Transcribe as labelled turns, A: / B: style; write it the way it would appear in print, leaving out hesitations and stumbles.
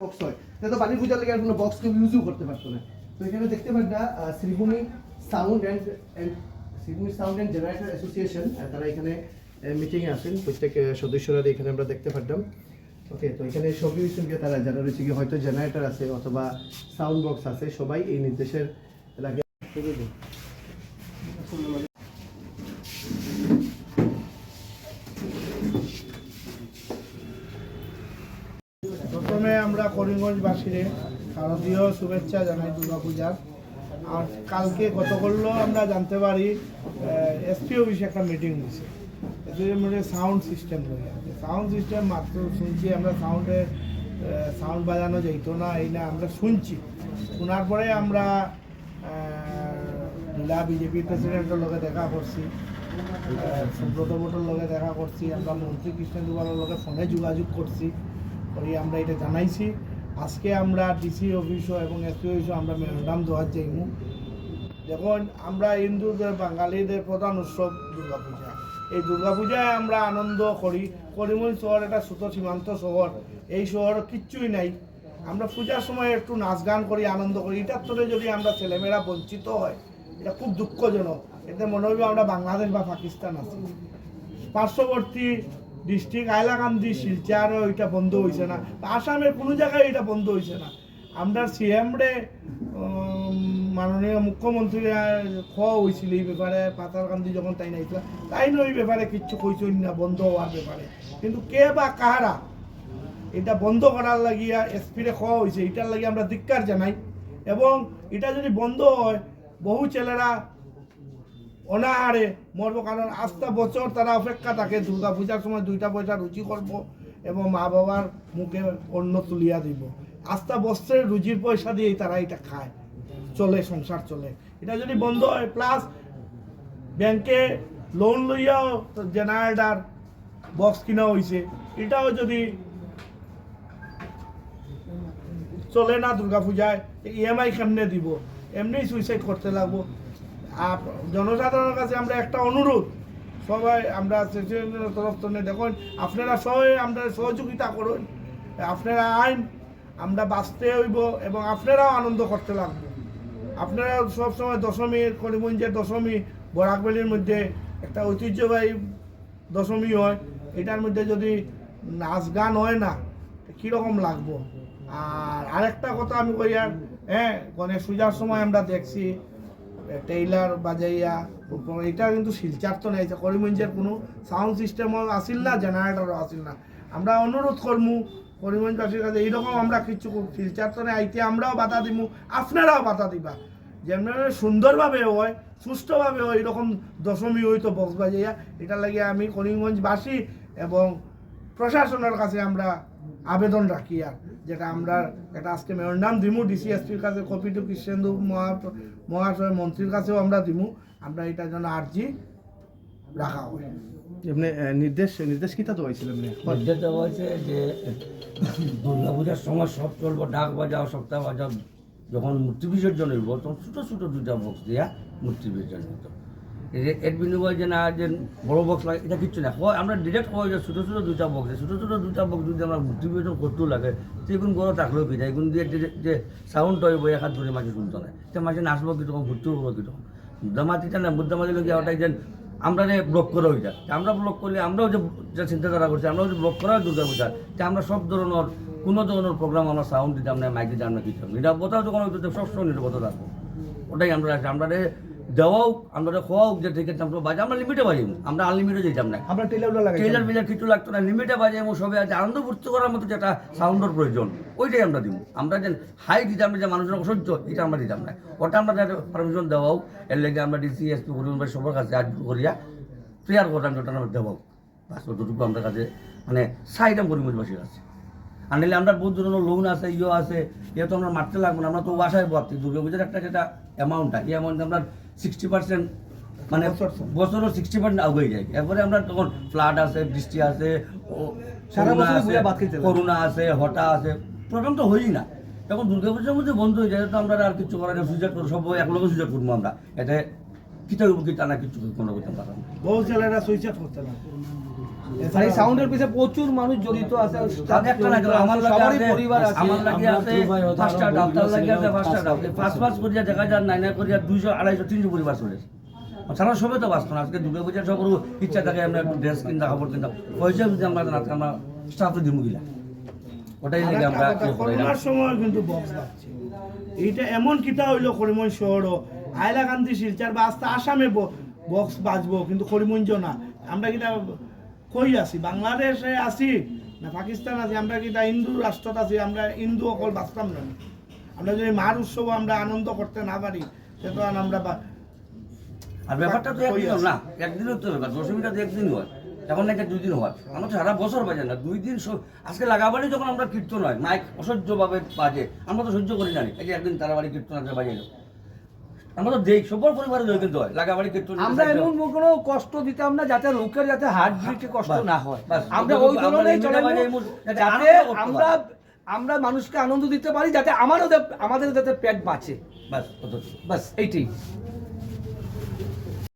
A: Box হয় তো পানি পূজার লেগে কোনো বক্স কেউ ইউজও করতে পারতো না। তো এখানে দেখতে পারেন Sribhumi sound and generator association, তারা এখানে মিটিংয়ে আসেন, প্রত্যেক সদস্যরা এখানে আমরা দেখতে পারতাম। ওকে, তো এখানে সবই সঙ্গে তারা যারা রয়েছে কি হয়তো জেনারেটর আছে অথবা সাউন্ড বক্স আছে, সবাই এই নির্দেশের লাগে।
B: প্রথমে আমরা করিমগঞ্জবাসীরে শারদীয় শুভেচ্ছা জানাই দুর্গাপূজার। আর কালকে গতকালও আমরা জানতে পারি এসপি অফিসে একটা মিটিং হয়েছে, এদের মধ্যে সাউন্ড সিস্টেম রয়ে আছে। সাউন্ড সিস্টেম মাত্র শুনছি আমরা, সাউন্ড বাজানো যেত না, এই না আমরা শুনছি। শোনার পরে আমরা জেলা বিজেপি প্রেসিডেন্টের লগে দেখা করছি, সুব্রত ভট্টর লগে দেখা করছি, আমরা মন্ত্রী কৃষ্ণ দুবারের লগে ফোনে যোগাযোগ করছি, করি আমরা এটা জানাইছি। আজকে আমরা ডিসি অফিসও এবং এসপি অফিসও আমরা মেমোরান্ডাম দেওয়ার যাইমু। দেখুন, আমরা হিন্দুদের বাঙালিদের প্রধান উৎসব দুর্গাপূজা। এই দুর্গাপূজায় আমরা আনন্দ করি। করিমগঞ্জ শহর একটা ছোট সীমান্ত শহর, এই শহর কিচ্ছুই নাই। আমরা পূজার সময় একটু নাচ গান করি, আনন্দ করি। এটার তোরে যদি আমরা ছেলেমেয়েরা বঞ্চিত হয়, এটা খুব দুঃখজনক। এতে মনে হইবে আমরা বাংলাদেশ বা পাকিস্তান আছি। পার্শ্ববর্তী ডিস্ট্রিক্ট হাইলাকান্দি, শিলচরও এটা বন্ধ হয়েছে না, আসামের কোনো জায়গায় এটা বন্ধ হয়েছে না। আমরা সিএমরে মাননীয় মুখ্যমন্ত্রী খোয়া হয়েছিল এই ব্যাপারে, পাতারকান্দি যখন তাই নাইছিল, তাই ওই ব্যাপারে কিচ্ছু কইছেন না বন্ধ হওয়ার ব্যাপারে। কিন্তু কে বা কাহারা এটা বন্ধ করার লাগিয়া এসপিরে খোয়া হয়েছে, এটার লাগে আমরা ধিক্কার জানাই। এবং এটা যদি বন্ধ হয়, বহু ছেলেরা অনাহারে মরব, কারণ আস্তা বছর তারা অপেক্ষা থাকে দুর্গা পূজার সময় 2টা পয়সা রুজি করব এবং মা বাবার মুখে অন্ন তুলিয়া দিব। আস্তা বছরের রুজির পয়সা দিয়েই তারা এটা খায়, চলে, সংসার চলে। এটা যদি বন্ধ হয়, প্লাস ব্যাংকে লোন লইয়াও জেনারেটর বক্স কিনা হয়েছে, এটাও যদি চলে না দুর্গাপূজায়, ইএমআই কেমনে দিব, এমনি সুইসাইড করতে লাগবো। আর জনসাধারণের কাছে আমরা একটা অনুরোধ, সবাই আমরা সেশনের তরফ থেকে দেখুন, আপনারা সবাই আমরা সহযোগিতা করুন। আপনারা আইন আমরা বাঁচতে হইব এবং আপনারাও আনন্দ করতে লাগবো। আপনারা সবসময় দশমীর, করিমগঞ্জের দশমী বরাকবেলির মধ্যে একটা ঐতিহ্যবাহী দশমী হয়, এটার মধ্যে যদি নাচ গান হয় না, কীরকম লাগবো। আর আরেকটা কথা আমি কই, আর গণেশ পূজার সময় আমরা দেখছি টেইলার বাজাইয়া, এটা কিন্তু শিলচার তো নেই, করিমগঞ্জের কোনো সাউন্ড সিস্টেমও আসিল না, জেনারেটরও আসিল না। আমরা অনুরোধ করমু করিমগঞ্জবাসীর কাছে, এইরকম আমরা কিছু শিলচার তো নেই, আইতে আমরাও বাধা দিমু, আপনারাও বাধা দিবা, যেমন সুন্দরভাবে হয়, সুষ্ঠুভাবে হয়, এরকম দশমী হইতো বক্স বাজাইয়া। এটার লাগে আমি করিমগঞ্জবাসী এবং প্রশাসনের কাছে আমরা আবেদন রাখি, আর যেটা আমরা এটা আজকে মেমোরান্ডাম দিমু ডিসিএসপির কাছে, কপি টু কৃষ্ণেন্দু মহাশয় মন্ত্রীর কাছেও আমরা দিমু, আমরা এটার জন্য আর্জি রাখা হয়।
A: এমনি নির্দেশ কিতা তো হয়েছিল?
C: নির্দেশ দেওয়া হয়েছে যে দুর্গাপূজার সময় সব চলবো, ডাক বাজাও, সপ্তাহ বাজাও, যখন মূর্তি বিসর্জন হইব তখন ছোটো ছোটো 2টা বক্স দিয়া মূর্তি বিসর্জন হতো। এর বিনিময় যে না যে বড়ো বক্স লাগে, এটা কিচ্ছু না। আমরা ডিরেক্ট হয় যে ছোটো ছোটো 2টা বক্স, ছোটো ছোটো 2টা বক্স যদি আমরা মূর্তি বিসর্জন করতেও লাগে, তো এগুলো বড় থাকলেও কি যায়, এগুলো দিয়ে যে সাউন্ড হইব, এক হাত ধরে মাঝে শুনতে হয়, তো মাঝে নাচবো কীরকম, ঘুরতেও হবো কীরকম। মুদ্রামাতিটা না, মুদ্রামাতি লোক ওটাই যে আমরা যে ব্লক করা হয়ে যায়, আমরা ব্লক করলে আমরাও যে চিন্তাধারা করছি, আমরাও যে ব্লক করা হয় দুর্গাপূজা, যে আমরা সব ধরনের কোনো ধরনের প্রোগ্রাম আমরা সাউন্ড দিতাম না, মাইক দিতাম না, কিছু নিরাপত্তা যখন হইতো সবসময় নিরাপত্তা থাকবো, ওটাই আমরা আছি। আমরা দেওয়াও, আমরা খোয়াও, যে ঠিক আছে আমরা বাজে, আমরা লিমিটে বাজিম, আমরা আনলিমিটে যেতাম না,
A: আমরা
C: টেইলার বিলার কিছু লাগতো না, লিমিটে বাজাই সবাই আছে আনন্দ ফুর্তি করার মতো যেটা সাউন্ডের প্রয়োজন, ওইটাই আমরা দিব। আমরা যে হাই দিতাম না, যে মানুষের অসহ্য, এটা আমরা দিতাম না, ওটা আমরা পারমিশন দেওয়াও। এর লেগে আমরা ডিসি এসপি করিমগঞ্জ সবার কাছে আজ করিয়া প্রেয়ার করতাম, যেটা আমরা দেওয়াও, বাস অতটুকু আমরা কাছে মানে সাইডাম করিমগঞ্জবাসীর কাছে। আর নাহলে আমরা বহুত ধরনের লোন আছে, আছে, তো আমরা মারতে লাগবো না, আমরা তো বাসায় ভাবছি দুর্গাপূজার একটা যেটা অ্যামাউন্টটা, এই অ্যামাউন্ট আমরা 60% মানে বছরও 60% আগে যায়। এরপরে আমরা তখন ফ্লাড আছে, বৃষ্টি আছে, করোনা আছে, হঠা আছে, প্রবলেম তো হয়ই না। এখন দুর্গাপূজার মধ্যে বন্ধ হয়ে যায়, তো আমরা আর কিছু করার না, সুইচ করবো, সব একলগে সুইচ করবো আমরা, এতে কিতা হইব কি তা না কিছু কোনো করতে পারবো না।
B: বহু ছেলেরা সুইচ করতে না।
D: আর এই সাউন্ডের পিছনে প্রচুর মানুষ জড়িত আছে,
C: তাদের একটা লাগে, আমার লাগে
D: সবারই
C: আছে,
D: পরিবার আছে।
C: আমার লাগে আছে 5টা ডাব, তার লাগে আছে 5টা ডাব। এই 5 করিয়া দেখা যায়, 9 করিয়া 200, 250, 300 পরিবার চলেছে। সারা সবে তো বাঁচতো না। আজকে দুর্গা পূজা সব ইচ্ছা থাকে আমরা একটু ড্রেস কিনতে, কাপড় কিনতে, পয়সা যদি আমরা না থাকে, আমরা স্টাফে দিব গিলা, ওটাই লাগে আমরা ইয়ে করি না।
B: করোনার সময় কিন্তু বক্স বাজছে, এইটা এমন কিতা হইলো করিমগঞ্জ শহরও হাইলাকান্দি শিলচর বা আস্তে আসামে বক্স বাজবো, কিন্তু করিমগঞ্জ না। আমরা কিতা কই আছি, বাংলাদেশে আছি না পাকিস্তান আছি, আমরা কিতা হিন্দু রাষ্ট্রত আছি, আমরা হিন্দু অকল বাঁচতাম না। আমরা যদি মার উৎসব আমরা আনন্দ করতে না পারি, সে তো আর আমরা
C: আর ব্যাপারটা তো একদিনও না, একদিনও তো ব্যাপার, দশমীটা তো একদিন হয়, এখন নাকি 2 দিন হয়। আমরা তো সারা বছর বাজে না, 2 দিন। আজকে লাগাবাড়ি যখন আমরা কীর্তন হয়, মাইক অসহ্যভাবে বাজে, আমরা তো সহ্য করি জানি। এই যে একদিন তারাবাড়ি কীর্তন আছে বাজে, আমরা তো দেখ সবার পরিবারে জয় কিন্তু হয় লাগাবাড়ি কীর্তন।
D: আমরা এমন কোনো কষ্ট দিতাম না যাতে লোকের যাতে হার্ট ব্রিটে কষ্ট না হয়।
C: বাস,
D: আমরা ওই ধরনের চলাবো যাতে আমরা মানুষকে আনন্দ দিতে পারি, যাতে আমাদের যাতে পেট বাঁচে।
C: বাস,
D: বাস এইটাই।